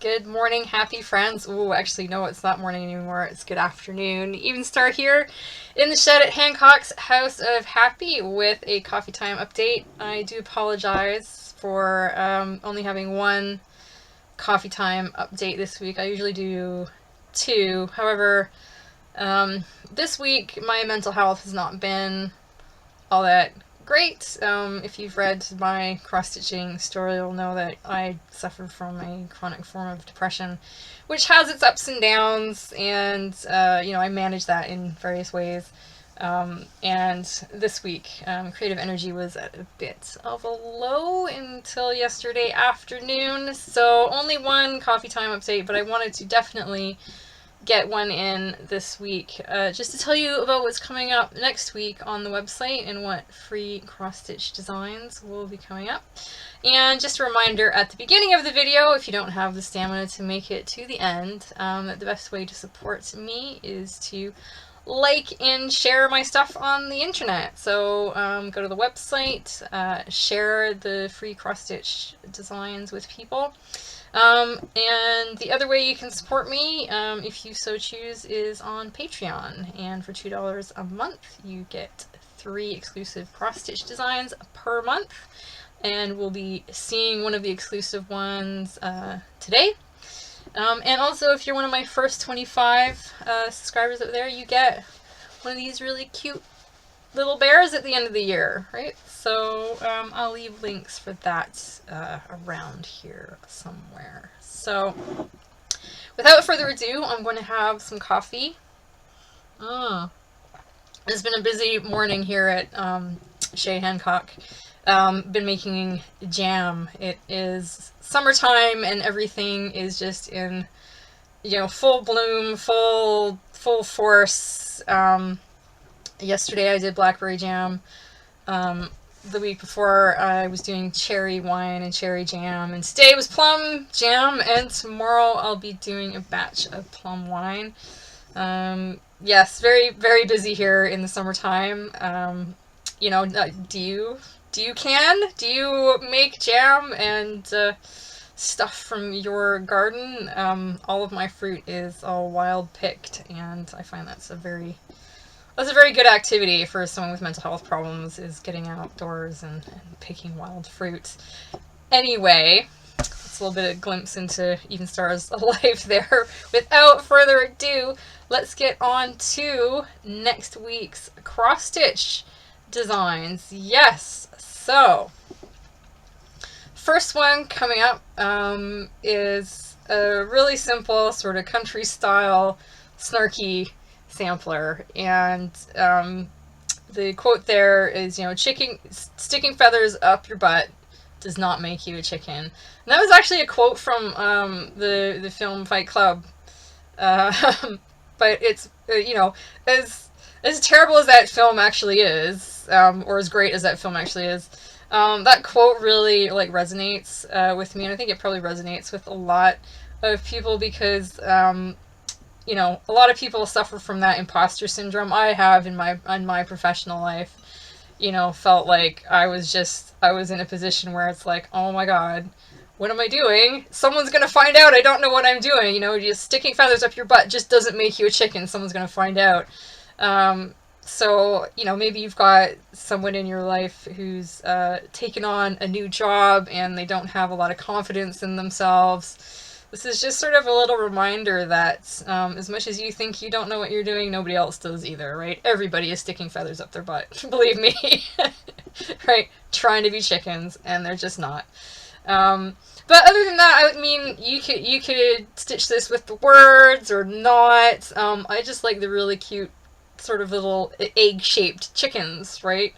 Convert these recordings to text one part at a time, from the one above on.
Good morning, happy friends. Oh, actually, no, it's not morning anymore. It's good afternoon. Even Star here in the shed at Hancock's House of Happy with a coffee time update. I do apologize for only having one coffee time update this week. I usually do two. However, this week my mental health has not been all that great. If you've read my cross-stitching story, you'll know that I suffer from a chronic form of depression, which has its ups and downs, and I manage that in various ways. And this week, creative energy was at a bit of a low until yesterday afternoon, so only one coffee time update, but I wanted to definitely get one in this week, just to tell you about what's coming up next week on the website and what free cross-stitch designs will be coming up. And just a reminder at the beginning of the video, if you don't have the stamina to make it to the end, that the best way to support me is to like and share my stuff on the internet. So go to the website, share the free cross-stitch designs with people. And the other way you can support me, if you so choose, is on Patreon. And for $2 a month, you get 3 exclusive cross-stitch designs per month. And we'll be seeing one of the exclusive ones today. And also, if you're one of my first 25 subscribers out there, you get one of these really cute little bears at the end of the year, right? So I'll leave links for that around here somewhere. So without further ado, I'm going to have some coffee. It's been a busy morning here at Shea Hancock. Been making jam. It is summertime and everything is just in, full bloom, full force. Yesterday I did blackberry jam. The week before I was doing cherry wine and cherry jam, and today was plum jam, and tomorrow I'll be doing a batch of plum wine. Yes, very, very busy here in the summertime. Do you make jam and stuff from your garden? All of my fruit is all wild picked, and I find that's a very good activity for someone with mental health problems, is getting outdoors and picking wild fruit. Anyway, that's a little bit of a glimpse into Even Star's life there. Without further ado, let's get on to next week's cross-stitch designs. Yes, so first one coming up is a really simple sort of country style snarky sampler, and the quote there is, sticking feathers up your butt does not make you a chicken. And that was actually a quote from the film Fight Club. But it's as terrible as that film actually is, or as great as that film actually is, that quote really resonates with me, and I think it probably resonates with a lot of people because a lot of people suffer from that imposter syndrome. I have in my professional life, felt like I was in a position where it's like, oh my god, what am I doing? Someone's gonna find out I don't know what I'm doing. Just sticking feathers up your butt just doesn't make you a chicken. Someone's gonna find out. So, maybe you've got someone in your life who's taken on a new job and they don't have a lot of confidence in themselves. This is just sort of a little reminder that as much as you think you don't know what you're doing, nobody else does either, right? Everybody is sticking feathers up their butt, believe me, right? Trying to be chickens, and they're just not. But other than that, I mean, you could stitch this with the words or not. I just like the really cute sort of little egg-shaped chickens, right?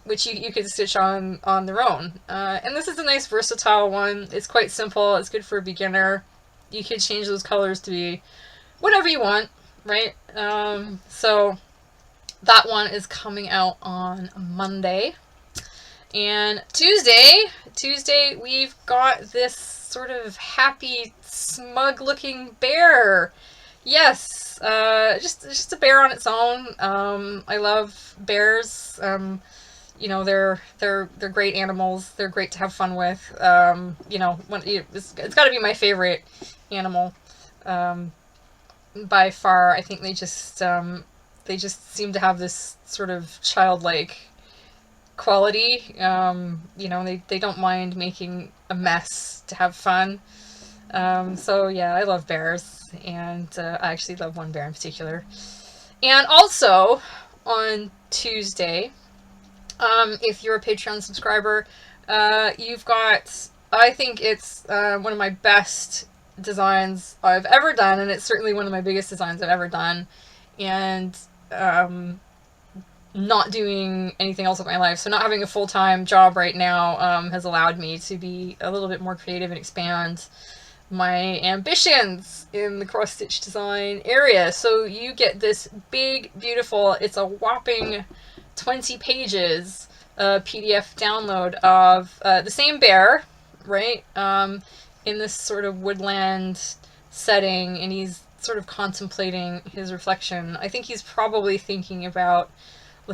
Which you could stitch on their own. And this is a nice versatile one. It's quite simple. It's good for a beginner. You could change those colors to be whatever you want, right? So that one is coming out on Monday. And Tuesday we've got this sort of happy, smug-looking bear. Yes, just a bear on its own. I love bears. they're great animals. They're great to have fun with. It's got to be my favorite animal by far. I think they just seem to have this sort of childlike quality. They don't mind making a mess to have fun. So yeah, I love bears, and I actually love one bear in particular. And also on Tuesday, if you're a Patreon subscriber, you've got, I think it's one of my best designs I've ever done, and it's certainly one of my biggest designs I've ever done. And not doing anything else with my life, so not having a full-time job right now, has allowed me to be a little bit more creative and expand my ambitions in the cross-stitch design area. So you get this big, beautiful, it's a whopping 20 pages PDF download of the same bear, right, in this sort of woodland setting, and he's sort of contemplating his reflection. I think he's probably thinking about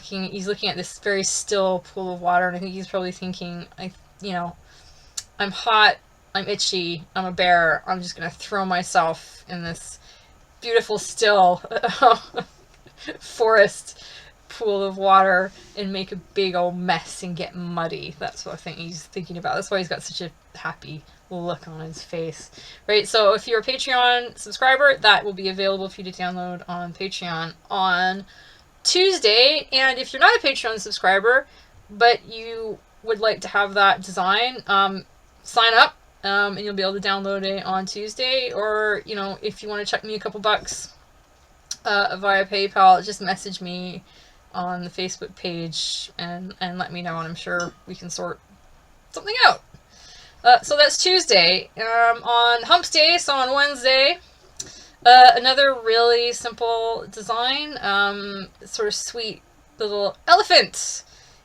he's looking at this very still pool of water, and I think he's probably thinking, I'm hot, I'm itchy, I'm a bear, I'm just going to throw myself in this beautiful, still forest pool of water and make a big old mess and get muddy. That's what I think he's thinking about. That's why he's got such a happy look on his face. Right, so if you're a Patreon subscriber, that will be available for you to download on Patreon on Tuesday. And if you're not a Patreon subscriber, but you would like to have that design, sign up. And you'll be able to download it on Tuesday, or, if you want to chuck me a couple bucks via PayPal, just message me on the Facebook page and let me know, and I'm sure we can sort something out. So that's Tuesday. On Humps Day, so on Wednesday, another really simple design, sort of sweet little elephant.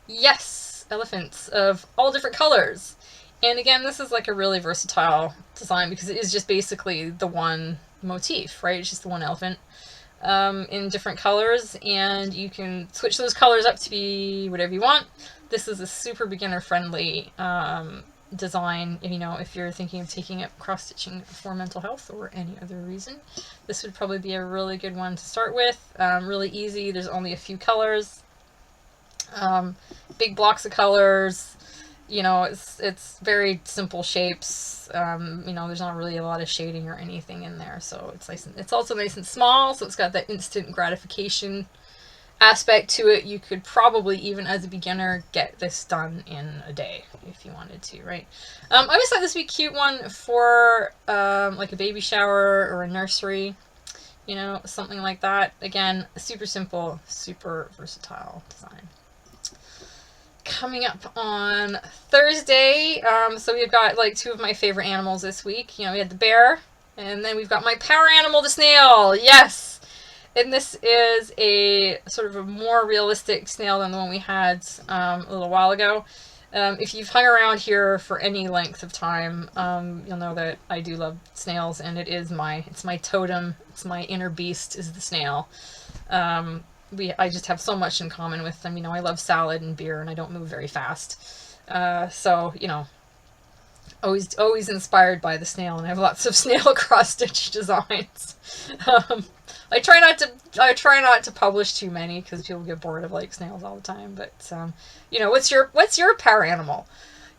Yes, elephants of all different colors. And again, this is like a really versatile design because it is just basically the one motif, right? It's just the one elephant in different colors, and you can switch those colors up to be whatever you want. This is a super beginner-friendly design. If you're thinking of taking up cross-stitching for mental health or any other reason, this would probably be a really good one to start with. Really easy. There's only a few colors. Big blocks of colors. It's very simple shapes. There's not really a lot of shading or anything in there, so it's also nice and small, so it's got that instant gratification aspect to it. You could probably, even as a beginner, get this done in a day if you wanted to, right? I always thought this would be a cute one for like a baby shower or a nursery, something like that. Again, super simple, super versatile design. Coming up on Thursday, so we've got like two of my favorite animals this week. We had the bear, and then we've got my power animal, the snail. Yes! And this is a sort of a more realistic snail than the one we had a little while ago. If you've hung around here for any length of time, you'll know that I do love snails, and it's my totem, it's my inner beast is the snail. I just have so much in common with them. I love salad and beer, and I don't move very fast. So, always inspired by the snail, and I have lots of snail cross-stitch designs. I try not to publish too many because people get bored of like snails all the time. But what's your power animal?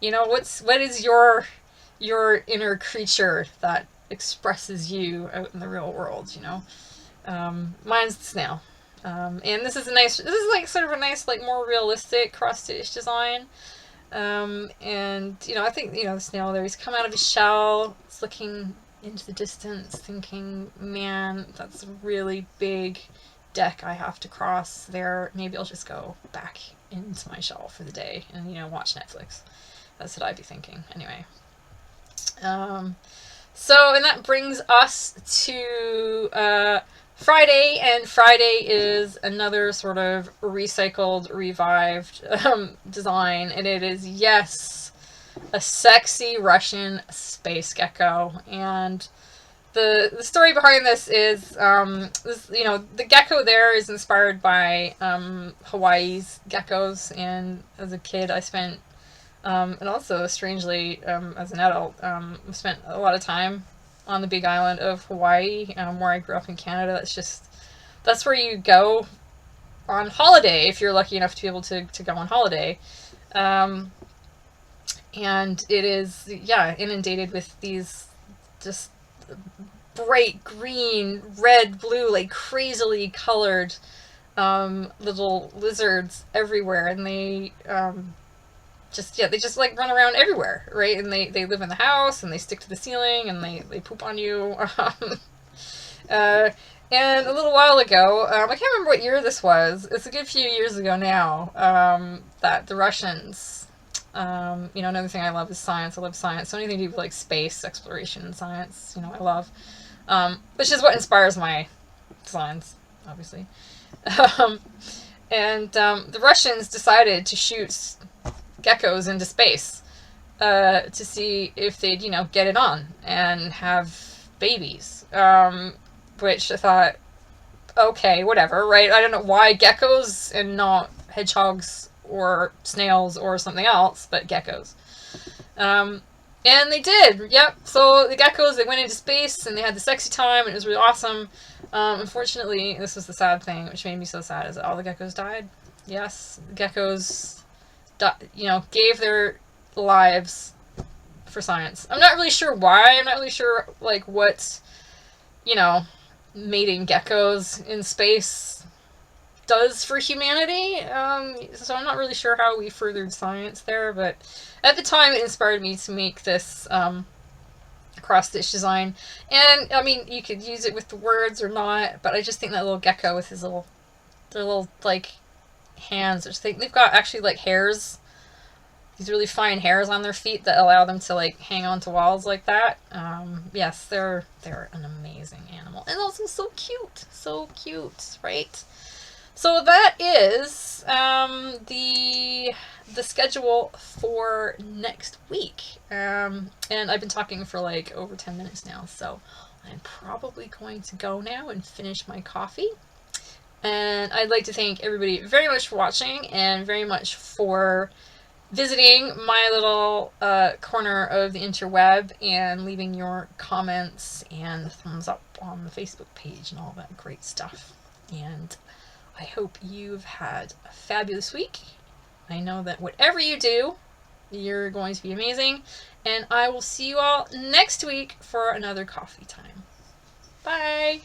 What is your inner creature that expresses you out in the real world? Mine's the snail. And this is like sort of a nice, like more realistic cross-stitch design. And I think, the snail there, he's come out of his shell, it's looking into the distance, thinking, man, that's a really big deck I have to cross there. Maybe I'll just go back into my shell for the day and, watch Netflix. That's what I'd be thinking. Anyway. And that brings us to, Friday, and Friday is another sort of recycled, revived design, and it is, yes, a sexy Russian space gecko. And the story behind this is the gecko there is inspired by Hawaii's geckos, and as a kid I spent and also strangely as an adult spent a lot of time on the Big Island of Hawaii, where I grew up in Canada. That's where you go on holiday if you're lucky enough to be able to go on holiday. And it is, inundated with these just bright green, red, blue, like crazily colored little lizards everywhere, and they just like run around everywhere, right? And they live in the house, and they stick to the ceiling, and they poop on you. And a little while ago, I can't remember what year this was. It's a good few years ago now. That the Russians, another thing I love is science. I love science. So anything to do with like space exploration and science, I love. Which is what inspires my designs, obviously. The Russians decided to shoot geckos into space to see if they'd, get it on and have babies. Which I thought, okay, whatever, right? I don't know why geckos and not hedgehogs or snails or something else, but geckos. And they did, yep. So the geckos, they went into space and they had the sexy time, and it was really awesome. Unfortunately, this was the sad thing, which made me so sad, is that all the geckos died. Yes, the geckos, gave their lives for science. I'm not really sure why. I'm not really sure, like, what, mating geckos in space does for humanity. So I'm not really sure how we furthered science there, but at the time it inspired me to make this cross-stitch design. And I mean, you could use it with the words or not, but I just think that little gecko with his their little like hands, I just think they've got actually like hairs, these really fine hairs on their feet that allow them to like hang onto walls like that. Yes, they're an amazing animal, and also so cute, right? So that is the schedule for next week. And I've been talking for like over 10 minutes now, so I'm probably going to go now and finish my coffee. And I'd like to thank everybody very much for watching, and very much for visiting my little corner of the interweb and leaving your comments and thumbs up on the Facebook page and all that great stuff. And I hope you've had a fabulous week. I know that whatever you do, you're going to be amazing. And I will see you all next week for another coffee time. Bye!